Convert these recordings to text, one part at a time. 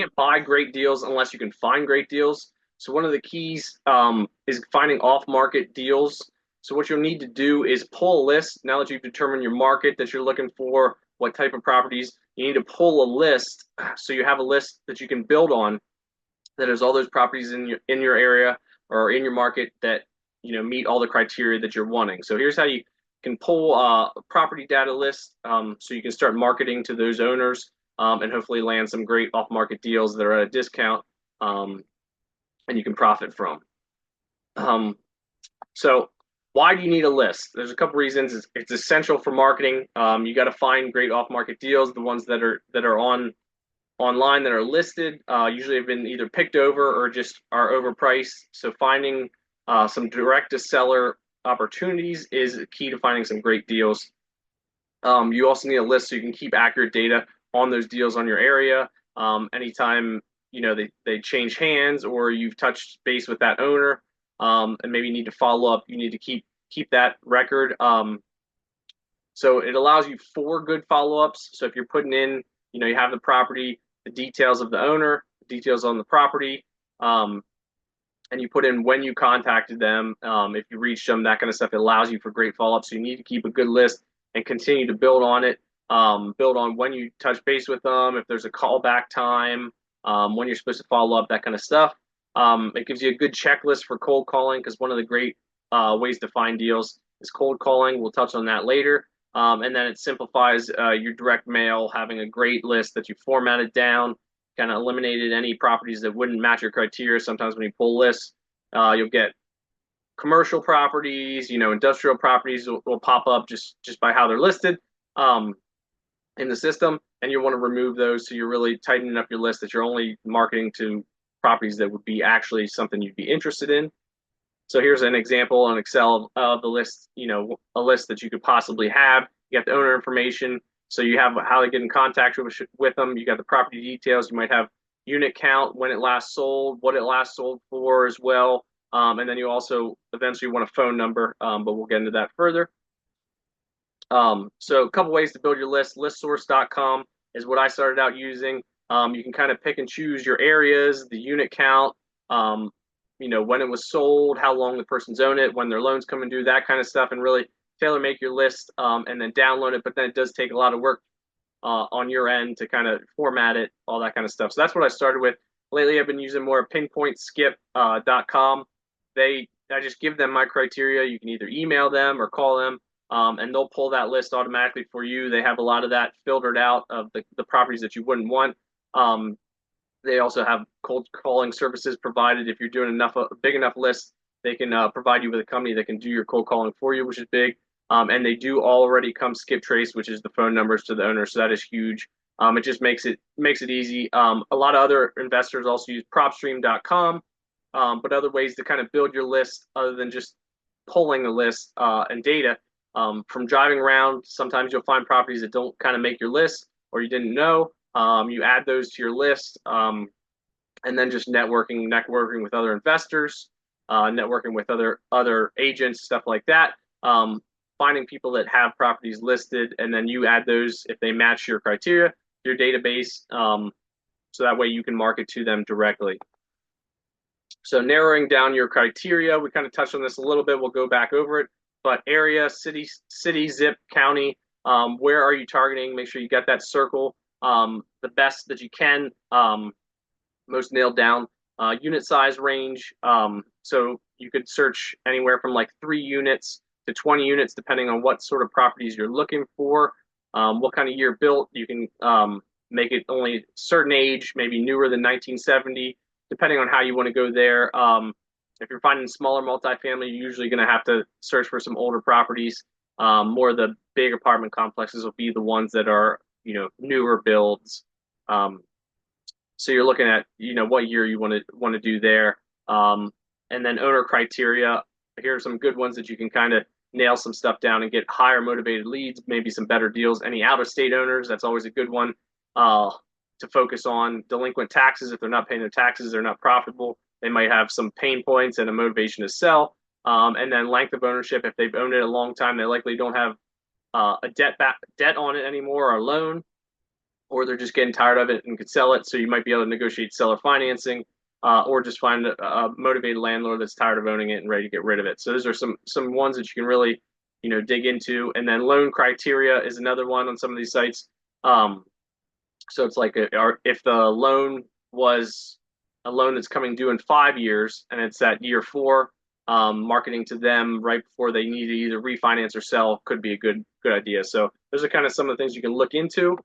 can't buy great deals unless you can find great deals. So one of the keys is finding off-market deals. So what you'll need to do is pull a list. Now that you've determined your market that you're looking for, what type of properties, you need to pull a list. So you have a list that you can build on that has all those properties in your area or in your market that meet all the criteria that you're wanting. So here's how you can pull a property data list, so you can start marketing to those owners, and hopefully land some great off-market deals that are at a discount, and you can profit from. Um, so why do you need a list? There's a couple reasons. It's essential for marketing. You got to find great off-market deals, the ones that are online that are listed, usually have been either picked over or just are overpriced. So finding some direct to seller opportunities is key to finding some great deals. You also need a list so you can keep accurate data on those deals on your area. Anytime they change hands or you've touched base with that owner, and maybe you need to follow up, you need to keep that record. So it allows you 4 good follow-ups. So if you're putting in, you have the property, the details of the owner, details on the property, and you put in when you contacted them, if you reached them, that kind of stuff. It allows you for great follow-up. So you need to keep a good list and continue to build on it. Build on when you touch base with them, if there's a callback time, when you're supposed to follow up, that kind of stuff. It gives you a good checklist for cold calling, because one of the great ways to find deals is cold calling. We'll touch on that later. And then it simplifies your direct mail, having a great list that you formatted down, kind of eliminated any properties that wouldn't match your criteria. Sometimes when you pull lists, you'll get commercial properties, industrial properties will pop up just by how they're listed in the system, and you want to remove those. So you're really tightening up your list, that you're only marketing to properties that would be actually something you'd be interested in. So here's an example on Excel of the list, a list that you could possibly have. You got the owner information, so you have how to get in contact with them. You got the property details. You might have unit count, when it last sold, what it last sold for as well. And then you also eventually want a phone number, but we'll get into that further. So a couple ways to build your list. Listsource.com is what I started out using. You can kind of pick and choose your areas, the unit count, when it was sold, how long the person's owned it, when their loans come and due, that kind of stuff, and really tailor make your list, and then download it. But then it does take a lot of work on your end to kind of format it, all that kind of stuff. So that's what I started with. Lately, I've been using more pinpointskip.com. I just give them my criteria. You can either email them or call them, and they'll pull that list automatically for you. They have a lot of that filtered out of the properties that you wouldn't want. They also have cold calling services provided. If you're doing a big enough list, they can provide you with a company that can do your cold calling for you, which is big. And they do already come skip trace, which is the phone numbers to the owner. So that is huge. It just makes it easy. A lot of other investors also use propstream.com, but other ways to kind of build your list other than just pulling the list and data. From driving around, sometimes you'll find properties that don't kind of make your list or you didn't know. You add those to your list, and then just networking with other investors, networking with other agents, stuff like that. Finding people that have properties listed, and then you add those if they match your criteria, your database, so that way you can market to them directly. So narrowing down your criteria, we kind of touched on this a little bit. We'll go back over it, but area, city, zip, county, where are you targeting? Make sure you get that circle the best that you can, most nailed down. Unit size range, so you could search anywhere from like 3 units to 20 units, depending on what sort of properties you're looking for, what kind of year built. You can make it only a certain age, maybe newer than 1970, depending on how you want to go there. If you're finding smaller multifamily, you're usually going to have to search for some older properties. More of the big apartment complexes will be the ones that are newer builds. So you're looking at what year you want to do there, and then owner criteria. Here are some good ones that you can kind of nail some stuff down and get higher motivated leads, maybe some better deals. Any out of state owners, that's always a good one to focus on. Delinquent taxes, if they're not paying their taxes, they're not profitable. They might have some pain points and a motivation to sell. And then length of ownership, if they've owned it a long time, they likely don't have a debt on it anymore or a loan, or they're just getting tired of it and could sell it. So you might be able to negotiate seller financing, or just find a motivated landlord that's tired of owning it and ready to get rid of it. So those are some ones that you can really, dig into. And then loan criteria is another one on some of these sites. So it's like if the loan was a loan that's coming due in 5 years and it's at year four, marketing to them right before they need to either refinance or sell could be a good idea. So those are kind of some of the things you can look into.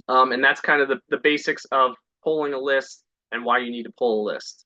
And that's kind of the basics of pulling a list and why you need to pull a list.